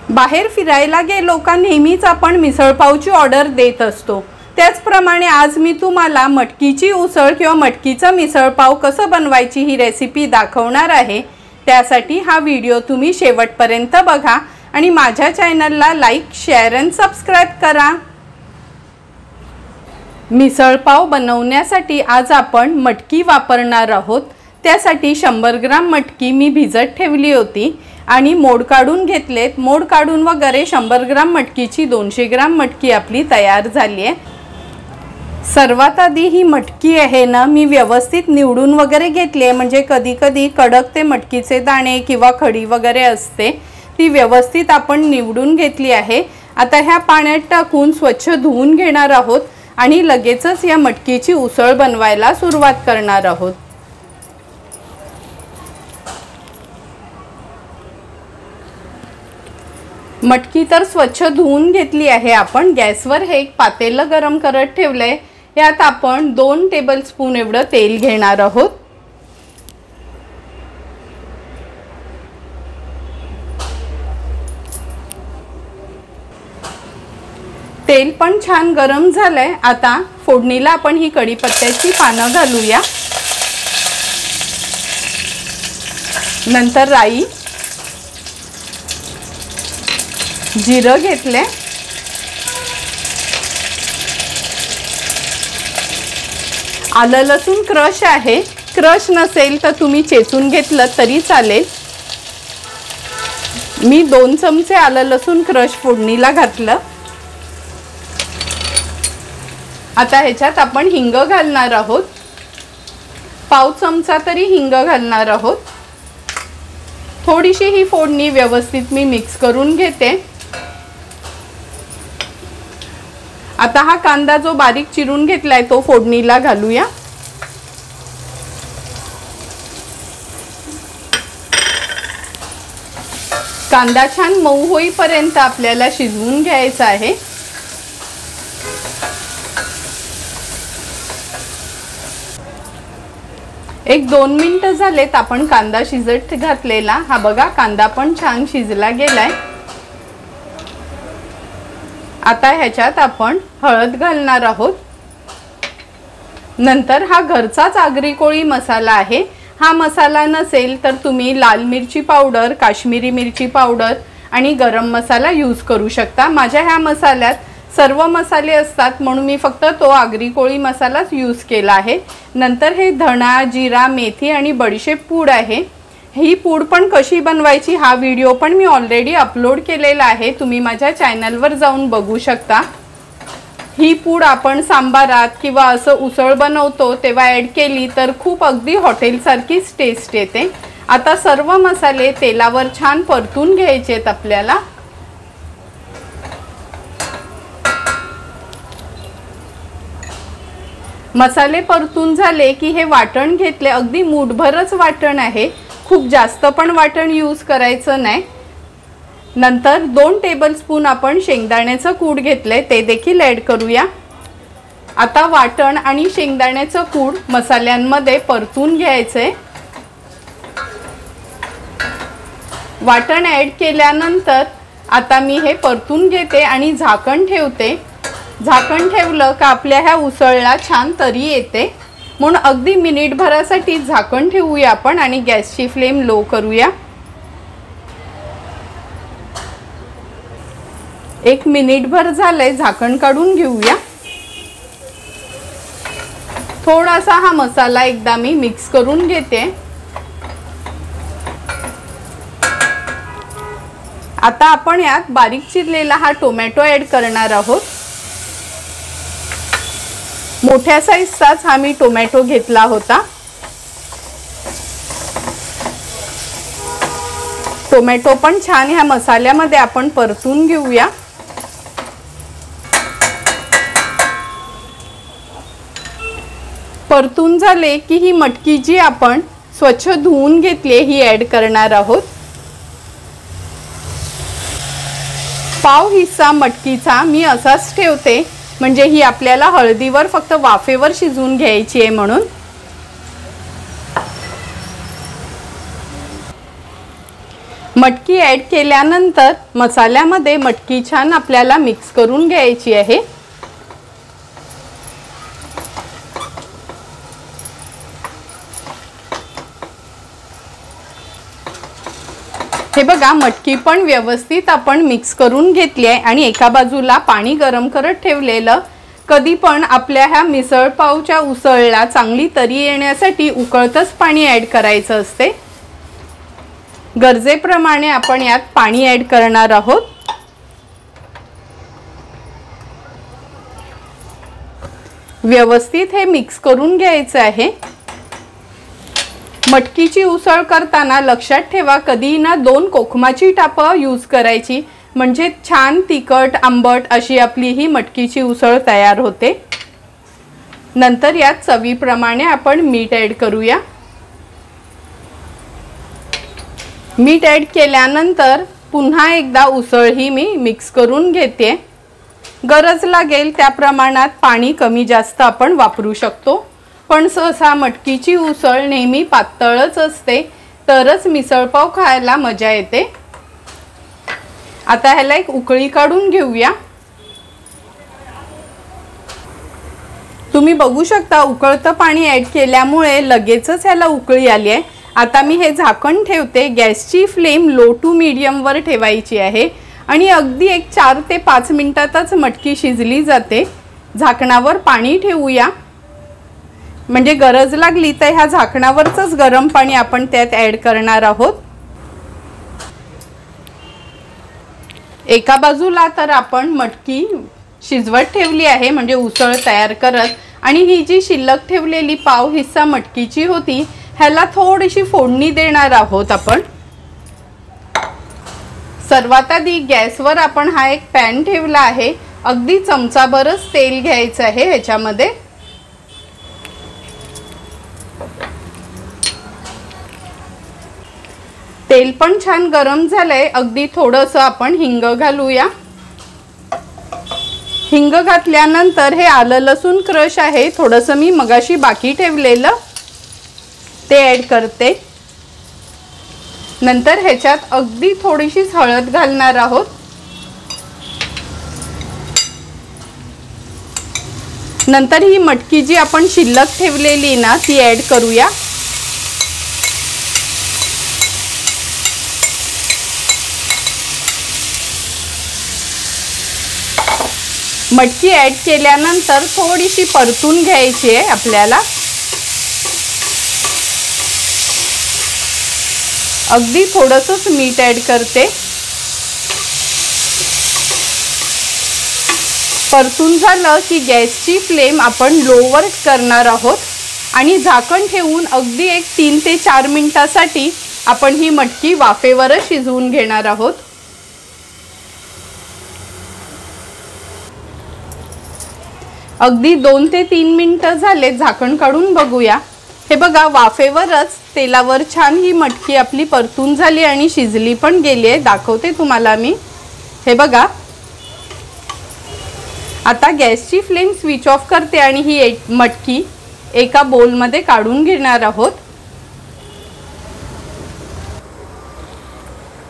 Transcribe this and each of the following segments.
बाहेर फिरायला गेलो का नेहमीच आपण मिसळपावची ऑर्डर देत असतो। त्याचप्रमाणे आज मी तुम्हाला मटकीची उसळ किंवा मटकीचा मिसळपाव कसं बनवायची ही रेसिपी दाखवणार आहे। त्यासाठी हा व्हिडिओ तुम्ही शेवटपर्यंत बघा आणि माझ्या चॅनलला लाईक, शेअर आणि सबस्क्राइब करा। मिसळपाव बनवण्यासाठी आज आपण मटकी वापरणार आहोत। त्यासाठी 100 ग्राम मटकी मी भिजत ठेवली होती आणि मोड काढून घेतलेत। मोड काढून वगैरे 100 ग्राम मटकीची 200 ग्राम मटकी आपली तयार झाली आहे। सर्वात आधी ही मटकी आहे ना मी व्यवस्थित निवडून वगैरे घेतली आहे, म्हणजे कधी कधी कडक ते मटकीचे दाणे किंवा खडी वगैरे असते, ती व्यवस्थित आपण निवडून घेतली आहे। आता ह्या पाण्यात टाकून स्वच्छ धुवून घेणार आहोत आणि लगेचच या मटकीची उसळ बनवायला सुरुवात करणार आहोत। मटकी तर स्वच्छ धुवून घेतली आहे। आपण गॅसवर हे एक पातेलं गरम करत ठेवलंय। यात आपण 2 टेबलस्पून एवढं तेल घेणार आहोत। तेल पण छान गरम झालंय। आता फोडणीला आपण ही कढीपत्त्याची पानं घालूया, नंतर राई, जिरं घेतले, आलं लसूण क्रश आहे, क्रश नसेल तर तुम्ही चेचून घेतलं तरी चालेल। मी 2 चमचे आलं लसूण क्रश फोडणीला घातलं। आता ह्याच्यात आपण हिंग घालणार आहोत, पाव चमचा तरी हिंग घालणार आहोत। थोडीशी ही फोडणी व्यवस्थित मी मिक्स करून घेते। आता हा कांदा जो बारीक चिरून घेतलाय तो फोडणीला घालूया। कांदा छान मऊ होईपर्यंत आपल्याला शिजवून घ्यायचा आहे। एक 2 मिनिटं झालेत आपण कांदा शिजत घातलेला। हा बघा कांदा पण छान शिजला गेलाय। आता ह्याच्यात आपण हळद घालणार आहोत। नंतर हा घरचाच आगरी कोळी मसाला आहे। हा मसाला नसेल तर तुम्ही लाल मिरची पावडर, काश्मीरी मिरची पावडर आणि गरम मसाला यूज करू शकता। माझ्या ह्या मसाल्यात सर्व मसाले असतात म्हणून मी फक्त तो आगरी कोळी मसालाच यूज केला आहे। नंतर हे धणा, जिरा, मेथी आणि बडीशेप पूड आहे। ही पूड पण कशी बनवायची हा व्हिडिओ पण मी ऑलरेडी अपलोड केलेला आहे, तुम्ही माझ्या चॅनलवर जाऊन बघू शकता। ही पूड आपण सांबारात किंवा असं उसळ बनवतो तेव्हा ॲड केली तर खूप अगदी हॉटेलसारखीच टेस्ट येते। आता सर्व मसाले तेलावर छान परतून घ्यायचे आहेत आपल्याला। मसाले परतून झाले की हे वाटण घेतले, अगदी मूठभरच वाटण आहे, खूप जास्त पण वाटण यूज करायचं नाही। नंतर 2 टेबलस्पून आपण शेंगदाण्याचं कूट घेतले, ते देखील ॲड करूया। आता वाटण आणि शेंगदाण्याचं कूट मसाल्यांमध्ये परतून घ्यायचे। वाटण ॲड केल्यानंतर आता मी हे परतून घेते आणि झाकण ठेवते। झाकण ठेवलं का आपल्या ह्या उसळला छान तरी येते, म्हणून अगदी मिनिटभरासाठी झाकण ठेवूया आपण आणि गॅसची फ्लेम लो करूया। 1 मिनिटभर झालंय, झाकण काढून घेऊया। थोडासा हा मसाला एकदा मी मिक्स करून घेते। आता आपण यात बारीक चिरलेला हा टोमॅटो ॲड करणार आहोत। मोठ्या साईजचाच हा मी टोमॅटो घेतला होता। टोमॅटो पण छान ह्या मसाल्यामध्ये आपण परतून घेऊया। परतून झाले की ही मटकी जी आपण स्वच्छ धुवून घेतली ही ॲड करणार आहोत। पाव हिस्सा मटकीचा मी असाच ठेवते, म्हणजे ही आपल्याला हळदीवर फक्त वाफेवर शिजवून घ्यायची आहे म्हणून। मटकी ॲड केल्यानंतर मसाल्यामध्ये मटकी छान आपल्याला मिक्स करून घ्यायची आहे। हे बघा, मटकी पण व्यवस्थित आपण मिक्स करून घेतली आहे आणि एका बाजूला पाणी गरम करत ठेवलेलं। कधी पण आपल्या ह्या मिसळ पावच्या उसळला चांगली तरी येण्यासाठी उकळतच पाणी ॲड करायचं असते। गरजेप्रमाणे आपण यात पाणी ॲड करणार आहोत। व्यवस्थित हे मिक्स करून घ्यायचं आहे। मटकीची उसळ करताना लक्षात ठेवा, कधी ना 2 कोकमाची टापं यूज करायची, म्हणजे छान तिखट आंबट अशी आपली ही मटकीची उसळ तयार होते। नंतर यात चवीप्रमाणे आपण मीठ ॲड करूया। मीठ ॲड केल्यानंतर पुन्हा एकदा उसळ ही मी मिक्स करून घेते। गरज लागेल त्या प्रमाणात पाणी कमी जास्त आपण वापरू शकतो, पण सहसा मटकीची उसळ नेहमी पातळच असते, तरच मिसळपाव खायला मजा येते। आता ह्याला एक उकळी काढून घेऊया। तुम्ही बघू शकता, उकळतं पाणी ॲड केल्यामुळे लगेचच ह्याला उकळी आली आहे। आता मी हे झाकण ठेवते। गॅसची फ्लेम लो टू मीडियम वर ठेवायची आहे आणि अगदी एक 4 ते 5 मिनिटातच मटकी शिजली जाते। झाकणावर पाणी ठेवूया, म्हणजे गरज लागली तर ह्या झाकणावरच गरम पाणी आपण त्यात ॲड करणार आहोत। एका बाजूला तर आपण मटकी शिजवत ठेवली आहे, म्हणजे उसळ तयार करत, आणि ही जी शिल्लक ठेवलेली पाव हिस्सा मटकीची होती ह्याला थोडीशी फोडणी देणार आहोत आपण। सर्वात आधी गॅसवर आपण हा एक पॅन ठेवला आहे। अगदी चमचाभरच तेल घ्यायचं आहे ह्याच्यामध्ये। तेल पण छान गरम झालंय। अगदी थोडंसं आपण हिंग घालूया। हिंग घातल्यानंतर हे आलं लसूण क्रश आहे, थोडंसं मी मगाशी बाकी ठेवलेलं ते ॲड करते। नंतर ह्याच्यात अगदी थोडीशीच हळद घालणार आहोत। नंतर ही मटकी जी आपण शिल्लक ठेवलेली ना ती ॲड करूया। मटकी ॲड केल्यानंतर थोडीशी परतून घ्यायची आहे आपल्याला। अगदी थोडंसंच मीठ ॲड करते। परतून झालं की गॅसची फ्लेम आपण लोवर करणार आहोत आणि झाकण ठेवून अगदी एक 3 ते 4 मिनिटासाठी आपण ही मटकी वाफेवरच शिजवून घेणार आहोत। अगदी 2 ते 3 मिनिटं झाले, झाकण काढून बघूया। हे बघा, वाफेवरच तेलावर छान ही मटकी आपली परतून झाली आणि शिजली पण गेली आहे। दाखवते तुम्हाला मी। हे बघा, आता गॅसची फ्लेम स्विच ऑफ करते आणि ही मटकी एका बोलमध्ये काढून घेणार आहोत।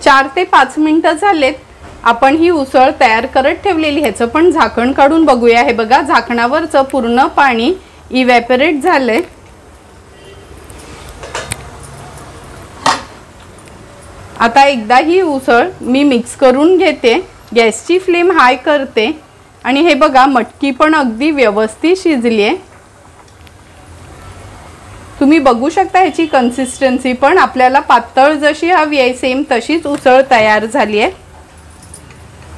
4 ते 5 मिनिटं झालेत, आपण ही उसळ तयार करत ठेवलेली। ह्याचं पण झाकण काढून बघूया। हे बघा, झाकणावरचं पूर्ण पाणी इव्हॅपोरेट झालंय। आता एकदा ही उसळ मी मिक्स करून घेते। गॅसची फ्लेम हाय करते आणि हे बघा, मटकी पण अगदी व्यवस्थित शिजली आहे। तुम्ही बघू शकता ह्याची कन्सिस्टन्सी पण आपल्याला पातळ जशी हवी आहे सेम तशीच उसळ तयार झाली आहे।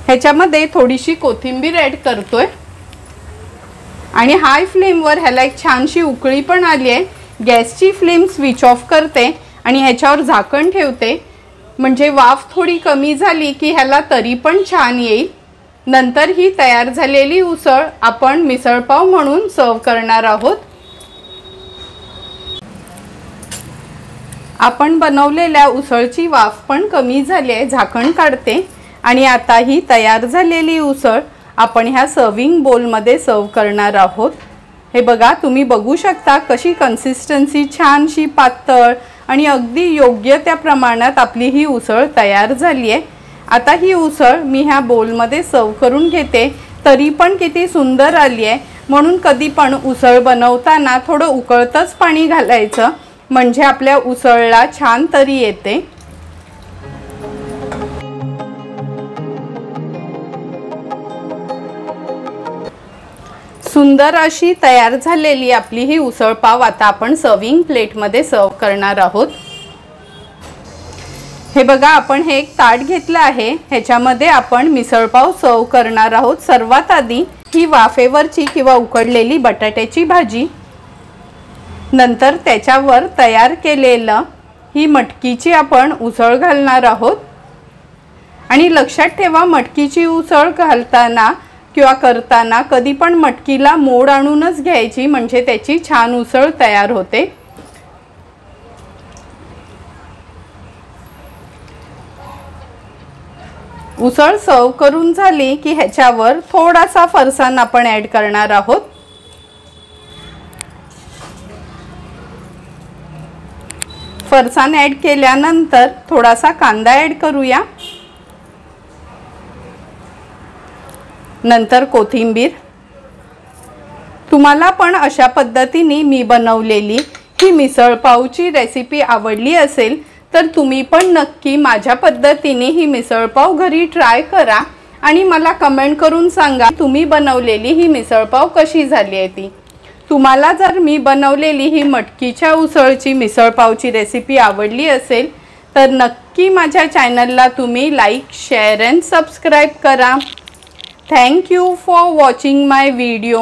ह्याच्यामध्ये थोडीशी कोथिंबीर ॲड करतोय आणि हाय फ्लेमवर ह्याला एक छानशी उकळी पण आली आहे। गॅसची फ्लेम स्विच ऑफ करते आणि ह्याच्यावर झाकण ठेवते, म्हणजे वाफ थोडी कमी झाली की ह्याला तरी पण छान येईल। नंतर ही तयार झालेली उसळ आपण मिसळपाव म्हणून सर्व करणार आहोत। आपण बनवलेल्या उसळची वाफ पण कमी झाली आहे। झाकण काढते आणि आता ही तयार झालेली उसळ आपण ह्या सर्विंग बोलमध्ये सर्व करणार आहोत। हे बघा, तुम्ही बघू शकता कशी कन्सिस्टन्सी छानशी पातळ आणि अगदी योग्य त्या प्रमाणात आपली ही उसळ तयार झाली आहे। आता ही उसळ मी ह्या बोलमध्ये सर्व करून घेते। तरी पण किती सुंदर आली आहे, म्हणून कधी पण उसळ बनवताना थोडं उकळतच पाणी घालायचं, म्हणजे आपल्या उसळला छान तरी येते। सुंदर अशी तयार झालेली आपली ही उसळ पाव आता आपण सर्विंग प्लेटमध्ये सर्व करणार आहोत। हे बघा, आपण हे एक ताट घेतलं आहे, ह्याच्यामध्ये आपण मिसळ पाव सर्व करणार आहोत। सर्वात आधी ही वाफेवरची किंवा उकडलेली बटाट्याची भाजी, नंतर त्याच्यावर तयार केलेलं ही मटकीची आपण उसळ घालणार आहोत। आणि लक्षात ठेवा, मटकीची उसळ घालताना किंवा करताना कधी पण मटकीला मोड आणूनच घ्यायची, म्हणजे त्याची छान उसळ तयार होते। उसळ सर्व करून झाली की ह्याच्यावर थोडासा फरसाण आपण ॲड करणार आहोत। फरसाण ॲड केल्यानंतर थोडासा कांदा ॲड करूया, नंतर कोथिंबीर। तुम्हाला पण अशा पद्धतीने मी बनवलेली ही मिसळ पावची रेसिपी आवडली असेल तर तुम्ही पण नक्की माझ्या पद्धतीने ही मिसळ पाव घरी ट्राय करा आणि मला कमेंट करून सांगा तुम्ही बनवलेली ही मिसळ पाव कशी झाली आहे ती। तुम्हाला जर मी बनवलेली ही मटकीच्या उसळची मिसळ पावची रेसिपी आवडली असेल तर नक्की माझ्या चॅनलला तुम्ही लाईक, शेअर अँड सबस्क्राईब करा। Thank you for watching my video.